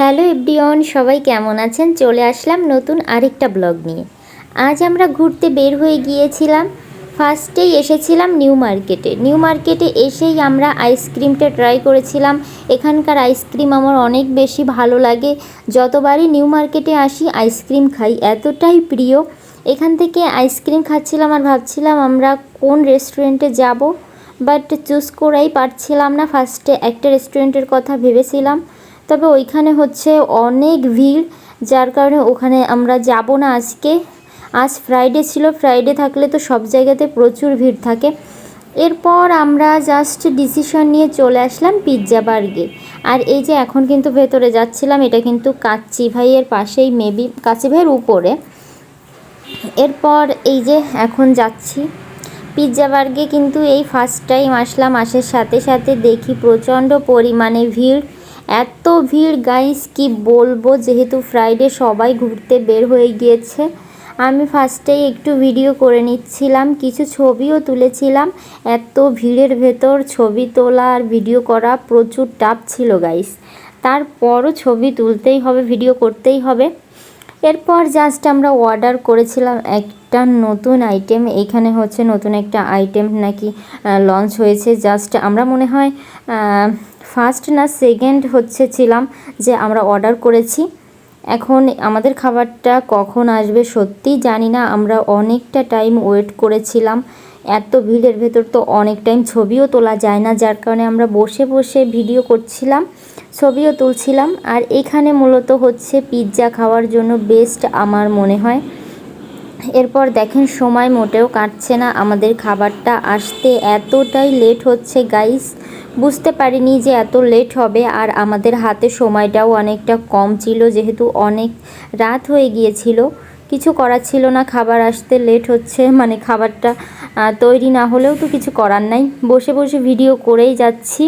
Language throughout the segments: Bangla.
হ্যালো এভরিওয়ান, সবাই কেমন আছেন? চলে আসলাম নতুন আরেকটা ব্লগ নিয়ে। আজ আমরা ঘুরতে বের হয়ে গিয়েছিলাম। ফার্স্টেই এসেছিলাম নিউ মার্কেটে এসেই আমরা আইসক্রিমটা ট্রাই করেছিলাম। এখানকার আইসক্রিম আমার অনেক বেশি ভালো লাগে। যতবারই নিউ মার্কেটে আসি আইসক্রিম খাই, এতটাই প্রিয়। এখান থেকে আইসক্রিম খাচ্ছিলাম আর ভাবছিলাম আমরা কোন রেস্টুরেন্টে যাব, বাট চুজ করেই পারছিলাম না। ফার্স্টে একটা রেস্টুরেন্টের কথা ভেবেছিলাম, তবে ওইখানে হচ্ছে অনেক ভিড়, যার কারণে ওখানে আমরা যাব না আজকে। আজ ফ্রাইডে ছিল, ফ্রাইডে থাকলে তো সব জায়গাতে প্রচুর ভিড় থাকে। এরপর আমরা জাস্ট ডিসিশন নিয়ে চলে আসলাম পিৎজা বার্গে। আর এই যে এখন কিন্তু ভেতরে যাচ্ছিলাম, এটা কিন্তু কাচ্চি ভাইয়ের পাশেই, মেবি কাচ্চি ভাইয়ের উপরে। এরপর এই যে এখন যাচ্ছি পিৎজা বার্গে। কিন্তু এই ফার্স্ট টাইম আসলাম, আসার সাথে সাথে দেখি প্রচণ্ড পরিমাণে ভিড়। এত ভিড় গাইস কি বলবো, যেহেতু ফ্রাইডে সবাই ঘুরতে বের হয়ে গিয়েছে। আমি ফার্স্টেই একটু ভিডিও করে নিচ্ছিলাম, কিছু ছবিও তুলেছিলাম। এত ভিড়ের ভেতর ছবি তোলা আর ভিডিও করা প্রচুর টাফ ছিল গাইস। তারপরও ছবি তুলতেই হবে, ভিডিও করতেই হবে। এরপর জাস্ট আমরা অর্ডার করেছিলাম একটা নতুন আইটেম। এখানে হচ্ছে নতুন একটা আইটেম নাকি লঞ্চ হয়েছে। জাস্ট আমরা মনে হয় ফার্স্ট না সেকেন্ড ছিলাম যে আমরা অর্ডার করেছি। এখন আমাদের খাবারটা কখন আসবে সত্যিই জানি না। আমরা অনেকটা টাইম ওয়েট করেছিলাম, এত ভিড়ের ভেতর তো অনেক টাইম ছবিও তোলা যায় না, যার কারণে আমরা বসে বসে ভিডিও করছিলাম, ছবিও তুলছিলাম। আর এখানে মূলত হচ্ছে পিৎজা খাওয়ার জন্য বেস্ট আমার মনে হয়। এরপর দেখেন সময় মোটেও কাটছে না, আমাদের খাবারটা আসতে এতটাই লেট হচ্ছে গাইস। বুঝতে পারিনি যে এত লেট হবে। আর আমাদের হাতে সময়টাও অনেকটা কম ছিল, যেহেতু অনেক রাত হয়ে গিয়েছিল। কিছু করার ছিল না, খাবার আসতে লেট হচ্ছে মানে খাবারটা তৈরি না হলেও তো কিছু করার নাই। বসে বসে ভিডিও করেই যাচ্ছি।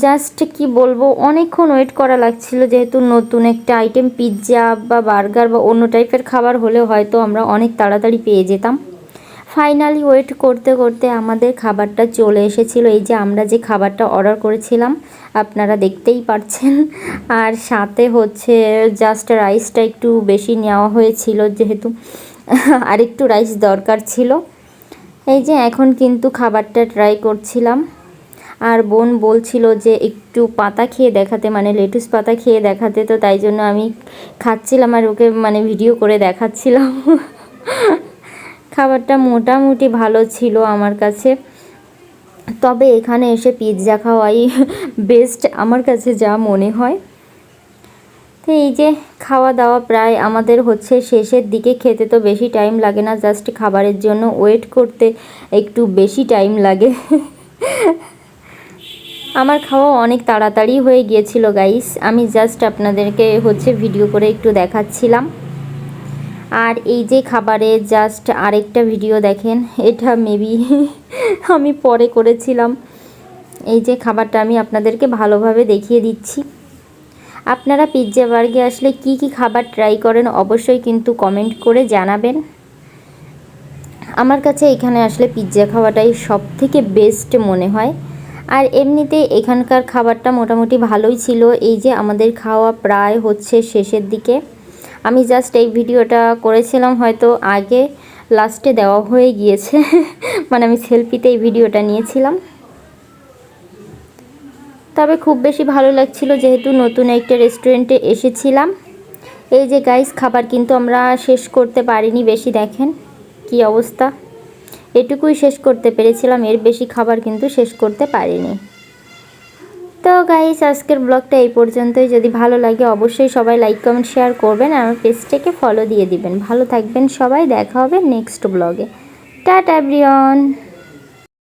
জাস্ট কি বলবো, অনেকক্ষণ ওয়েট করা লাগছিল, যেহেতু নতুন একটা আইটেম পিৎজা বা বার্গার বা অন্য টাইপের খাবার হলে হয়তো আমরা অনেক তাড়াতাড়ি পেয়ে যেতাম। ফাইনালি ওয়েট করতে করতে আমাদের খাবারটা চলে এসেছিলো। এই যে আমরা যে খাবারটা অর্ডার করেছিলাম আপনারা দেখতেই পাচ্ছেন। আর সাথে হচ্ছে জাস্ট রাইসটা একটু বেশি নেওয়া হয়েছিল, যেহেতু আরেকটু রাইস দরকার ছিল। এই যে এখন কিন্তু খাবারটা ট্রাই করছিলাম। আর বোন বলছিল যে একটু পাতা খেয়ে দেখাতে, মানে লেটুস পাতা খেয়ে দেখাতে, তো তাই জন্য আমি খাচ্ছিলাম আর ওকে মানে ভিডিও করে দেখাচ্ছিলাম। খাবারটা মোটামুটি ভালো ছিল আমার কাছে, তবে এখানে এসে পিৎজা খাওয়াই বেস্ট আমার কাছে যা মনে হয়। তো এই যে খাওয়া দাওয়া প্রায় আমাদের হচ্ছে শেষের দিকে। খেতে তো বেশি টাইম লাগে না, জাস্ট খাবারের জন্য ওয়েট করতে একটু বেশি টাইম লাগে। আমার খাওয়া অনেক তাড়াতাড়ি হয়ে গিয়েছিল গাইস। আমি জাস্ট আপনাদেরকে ভিডিও করে একটু দেখাচ্ছিলাম। আর এই যে খাবারে জাস্ট আরেকটা ভিডিও দেখেন, এটা মেবি আমি পরে করেছিলাম। এই যে খাবারটা আমি আপনাদেরকে ভালোভাবে দেখিয়ে দিচ্ছি। আপনারা পিৎজা বার্গে আসলে কি কি খাবার ট্রাই করেন অবশ্যই কিন্তু কমেন্ট করে জানাবেন। আমার কাছে এখানে আসলে পিৎজা খাওয়াটাই সব থেকে বেস্ট মনে হয়। আর এমনিতে এখানকার খাবারটা মোটামুটি ভালোই ছিল। এই যে আমাদের খাওয়া প্রায় শেষের দিকে। আমি জাস্ট এই ভিডিওটা করেছিলাম, হয়তো আগে লাস্টে দেওয়া হয়ে গিয়েছে। মানে আমি সেলফিতে এই ভিডিওটা নিয়েছিলাম। তবে খুব বেশি ভালো লাগছিল, যেহেতু নতুন একটা রেস্টুরেন্টে এসেছিলাম। এই যে গাইস খাবার কিন্তু আমরা শেষ করতে পারিনি বেশি, দেখেন কি অবস্থা। এটুকুই শেষ করতে পেরেছিলাম, এর বেশি খাবার কিন্তু শেষ করতে পারিনি। তো গাইস আজকের ব্লগটা এই পর্যন্তই। যদি ভালো লাগে অবশ্যই সবাই লাইক কমেন্ট শেয়ার করবেন, আর আমার পেজটাকে ফলো দিয়ে দিবেন। ভালো থাকবেন সবাই, দেখা হবে নেক্সট ব্লগে। Tata everyone.